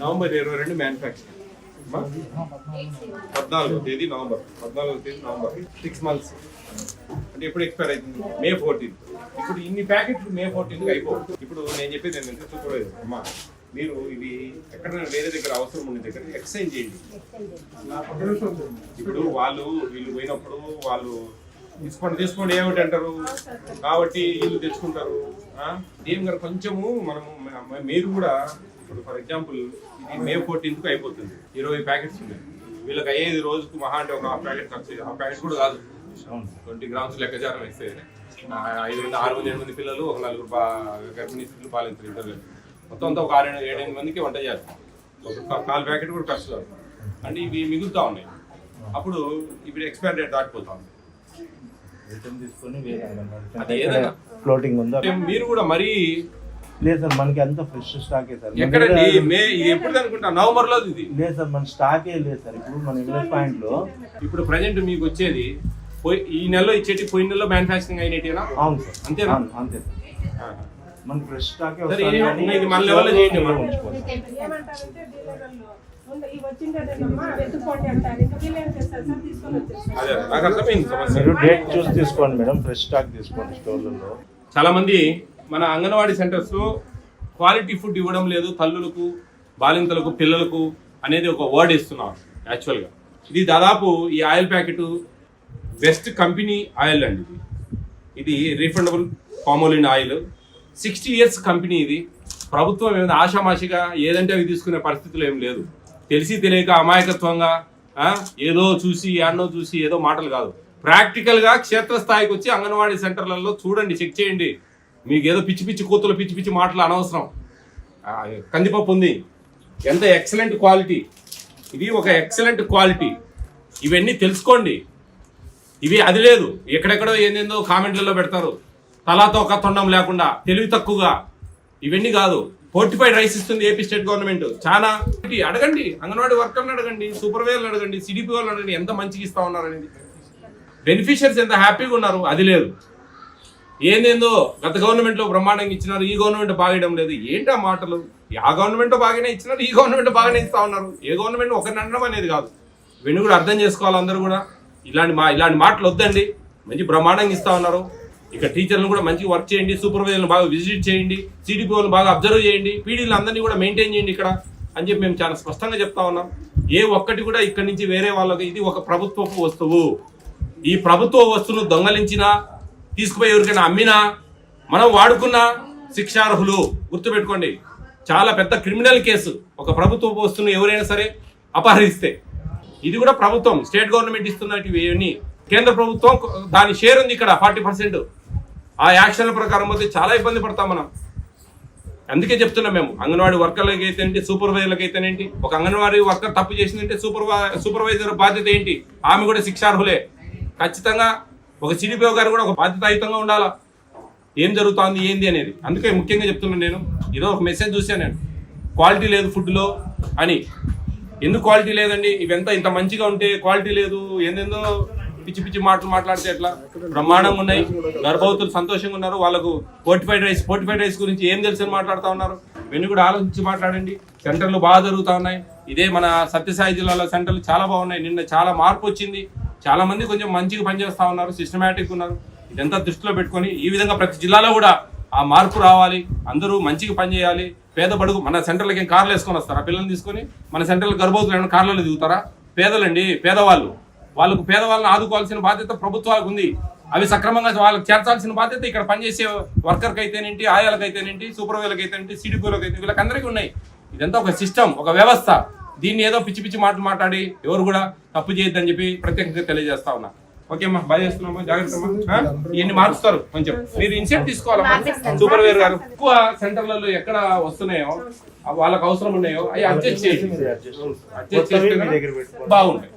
November 22 manufacturing, 14వ తేదీ November 6 months అంటే ఎప్పుడు ఎక్స్పైర్ అవుతుంది? May 14th. ఇప్పుడు ఇన్ని ప్యాకెట్లు May 14th అయిపోతుంది. ఇప్పుడు నేను చెప్పేది ఏంటంటే సూపర్వైజర్ అమ్మా, మీరు ఇవి ఎక్కడైనా వేరే దగ్గర అవసరం ఉన్న దగ్గర ఎక్స్చేంజ్ చేయండి. ఇప్పుడు వీళ్ళు పోయినప్పుడు వాళ్ళు తీసుకోండి ఏమిటి అంటారు కాబట్టి వీళ్ళు తెచ్చుకుంటారు. ఏం గారు కొంచెము మీరు కూడా ఇప్పుడు ఫర్ ఎగ్జాంపుల్ ఇది May 14th అయిపోతుంది, 20 ప్యాకెట్స్ ఉన్నాయి. వీళ్ళకి అయ్యేది రోజుకు మహా అంటే ఒక హాఫ్ ప్యాకెట్ ఖర్చు, హాఫ్ ప్యాకెట్ కూడా కాదు, 20 grams లెక్కచారం వేస్తే 6-8 పిల్లలు, ఒక 4 గర్భిణీ స్త్రీలు పాలించారు ఇంటర్వ్యూ, మొత్తం అంతా ఒక 6-7 మందికి వంట చేస్తారు. ఒక 4 ప్యాకెట్ కూడా ఖర్చు కాదు అంటే ఇవి మిగులుతూ ఉన్నాయి. అప్పుడు ఇప్పుడు ఎక్స్పైర్ డేట్ దాటిపోతా ఉంది. అది ఏదైనా ఫ్లోటింగ్ ఉందా? మీరు కూడా మరీ లేదు సార్, మనకి అంత ఫ్రెష్ స్టాకే సార్. ఎక్కడండి ఇది ఎప్పుడు అనుకుంటా నవంబర్ లో ఇది లేదు సార్, మన స్టాకే లేదు సార్. ఇప్పుడు మన ఇన్వెస్ట్ పాయింట్ లో ఇప్పుడు ప్రజెంట్ మీకు వచ్చేది ఈ నెలలో ఇచ్చేటి పోయిన నెలలో మ్యానుఫ్యాక్చరింగ్ అయినట్టేనా? అవును సార్, అంతేనా? అంతే సార్, మనకి ఫ్రెష్ స్టాకే ఇది మన లెవెల్లో చేయండి. నాకు అర్థమైంది సమస్య. డేట్ చూసి తీసుకోండి మేడం, ఫ్రెష్ స్టాక్ తీసుకోండి స్టోర్లలో. చాలా మంది మన అంగన్వాడీ సెంటర్స్ లో క్వాలిటీ ఫుడ్ ఇవ్వడం లేదు తల్లులకు, బాలింతలకు, పిల్లలకు అనేది ఒక వర్డ్ ఇస్తున్నారు. యాక్చువల్గా ఇది దాదాపు ఈ oil packet best company oil అండి. ఇది refundable palmolein oil, 60 years company. ఇది ప్రభుత్వం ఏమైనా ఆషామాషిగా ఏదంటే అవి తీసుకునే పరిస్థితులు ఏం లేదు. తెలిసి తెలియక అమాయకత్వంగా ఏదో చూసి యాన్నో చూసి ఏదో మాటలు కాదు, ప్రాక్టికల్గా క్షేత్రస్థాయికి వచ్చి అంగన్వాడీ సెంటర్లలో చూడండి, చెక్ చేయండి. మీకు ఏదో పిచ్చి పిచ్చి కూతులు పిచ్చి పిచ్చి మాటలు అనవసరం. కందిపప్పు ఉంది, ఎంత ఎక్సలెంట్ క్వాలిటీ, ఇది ఒక ఎక్సలెంట్ క్వాలిటీ. ఇవన్నీ తెలుసుకోండి. ఇవి అది లేదు, ఎక్కడెక్కడో ఏందేందో కామెంట్లలో పెడతారు, తలాతో ఒక తొండం లేకుండా తెలివి తక్కువగా. ఇవన్నీ కాదు. ఫోర్టిఫైడ్ రైస్ ఇస్తుంది ఏపీ స్టేట్ గవర్నమెంట్. చాలా అడగండి, అంగన్వాడీ వర్కర్ని అడగండి, సూపర్వైజర్ని అడగండి, సిడిపి వాళ్ళని అడగండి, ఎంత మంచిగా ఇస్తా ఉన్నారు అనేది. బెనిఫిషియర్స్ ఎంత హ్యాపీగా ఉన్నారు. అది లేదు. ఏందేందో గత గవర్నమెంట్లో బ్రహ్మాండంగా ఇచ్చినారు, ఈ గవర్నమెంట్ బాగేయడం లేదు. ఏంటి ఆ మాటలు? ఆ గవర్నమెంట్ బాగానే ఇచ్చినారు, ఈ గవర్నమెంట్ బాగానే ఇస్తా ఉన్నారు. ఏ గవర్నమెంట్ ఒకరిని అనడం అనేది కాదు. ఇవన్నీ కూడా అర్థం చేసుకోవాలి అందరూ కూడా. ఇలాంటి మాటలు వద్దండి. మంచి బ్రహ్మాండంగా ఇస్తా ఉన్నారు. ఇక టీచర్లను కూడా మంచిగా వర్క్ చేయండి, సూపర్వైజర్లను బాగా విజిట్ చేయండి, సిడిపి వాళ్ళని బాగా అబ్జర్వ్ చేయండి, పీడీలు అందరినీ కూడా మెయింటైన్ చేయండి ఇక్కడ అని చెప్పి మేము చాలా స్పష్టంగా చెప్తా ఉన్నాం. ఏ ఒక్కటి కూడా ఇక్కడి నుంచి వేరే వాళ్ళకి, ఇది ఒక ప్రభుత్వపు వస్తువు. ఈ ప్రభుత్వ వస్తువును దొంగలించినా, తీసుకుపోయి ఎవరికైనా అమ్మినా, మనం వాడుకున్నా శిక్షార్హులు. గుర్తుపెట్టుకోండి, చాలా పెద్ద క్రిమినల్ కేసు ఒక ప్రభుత్వ వస్తువును ఎవరైనా సరే అపహరిస్తే. ఇది కూడా ప్రభుత్వం, స్టేట్ గవర్నమెంట్ ఇస్తున్నట్టు ఇవన్నీ. కేంద్ర ప్రభుత్వం దాని షేర్ ఉంది ఇక్కడ 40%. ఆ యాక్షన్ల ప్రకారం పోతే చాలా ఇబ్బంది పడతాం మనం. అందుకే చెప్తున్నాం మేము, అంగన్వాడీ వర్కర్లకి అయితేనేంటి, సూపర్వైజర్లకి అయితేనేంటి. ఒక అంగన్వాడీ వర్కర్ తప్పు చేసిందంటే సూపర్వైజర్ బాధ్యత ఏంటి? ఆమె కూడా శిక్షార్హులే ఖచ్చితంగా. ఒక సిడిపిఓ గారు కూడా ఒక బాధ్యతాయుతంగా ఉండాలా, ఏం జరుగుతోంది ఏంది అనేది. అందుకే ముఖ్యంగా చెప్తున్నాను నేను. ఈరోజు ఒక మెసేజ్ చూశాను నేను, క్వాలిటీ లేదు ఫుడ్లో అని. ఎందుకు క్వాలిటీ లేదండి? ఇవంతా ఇంత మంచిగా ఉంటే క్వాలిటీ లేదు, ఏందేందో పిచ్చి పిచ్చి మాటలు మాట్లాడితే ఎట్లా? బ్రహ్మాండంగా ఉన్నాయి, గర్భవతులు సంతోషంగా ఉన్నారు, వాళ్ళకు ఫోర్టిఫైడ్ రైస్ గురించి ఏం తెలుసు అని మాట్లాడుతూ ఉన్నారు. ఇవన్నీ కూడా ఆలోచించి మాట్లాడండి. సెంటర్లు బాగా జరుగుతూ ఉన్నాయి. ఇదే మన సత్యసాయి జిల్లాలో సెంటర్లు చాలా బాగున్నాయి. నిన్న చాలా మార్పు వచ్చింది. చాలా మంది కొంచెం మంచిగా పనిచేస్తూ ఉన్నారు, సిస్టమేటిక్ ఉన్నారు. ఇదంతా దృష్టిలో పెట్టుకొని ఈ విధంగా ప్రతి జిల్లాలో కూడా ఆ మార్పు రావాలి. అందరూ మంచిగా పనిచేయాలి. పేద బడుగు మన సెంటర్లకి ఏం కార్లు వేసుకొని వస్తారా? పిల్లల్ని తీసుకొని మన సెంటర్లు గర్భవతులు ఏమైనా కార్లలో దిగుతారా? పేదలండి, పేదవాళ్ళు. పేదవాళ్ళని ఆదుకోవాల్సిన బాధ్యత ప్రభుత్వాలకు ఉంది. అవి సక్రమంగా వాళ్ళకి చేర్చాల్సిన బాధ్యత ఇక్కడ పనిచేసే వర్కర్కి అయితేనేంటి, ఆయాలకు అయితేనేంటి, సూపర్వైజర్కి అయితేనేంటి, సిడిపిఓలకు అయితే వీళ్ళకందరికీ ఉన్నాయి. ఇదంతా ఒక సిస్టమ్, ఒక వ్యవస్థ. దీన్ని ఏదో పిచ్చి పిచ్చి మాటలు మాట్లాడి ఎవరు కూడా తప్పు చేయొద్దని చెప్పి ప్రత్యేకంగా తెలియజేస్తా ఉన్నా. ఓకే అమ్మా, బాగా చేస్తున్నామా, జాగ్రత్త అమ్మా. ఇవన్నీ మార్చుతారు కొంచెం, మీరు ఇన్సెప్ట్ తీసుకోవాలమ్మా. సూపర్వైజర్ గారు ఎక్కువ సెంటర్లలో ఎక్కడ వస్తున్నాయో, వాళ్ళకి అవసరం ఉన్నాయో అవి అడ్జస్ట్ చేసి బాగుంటాయి.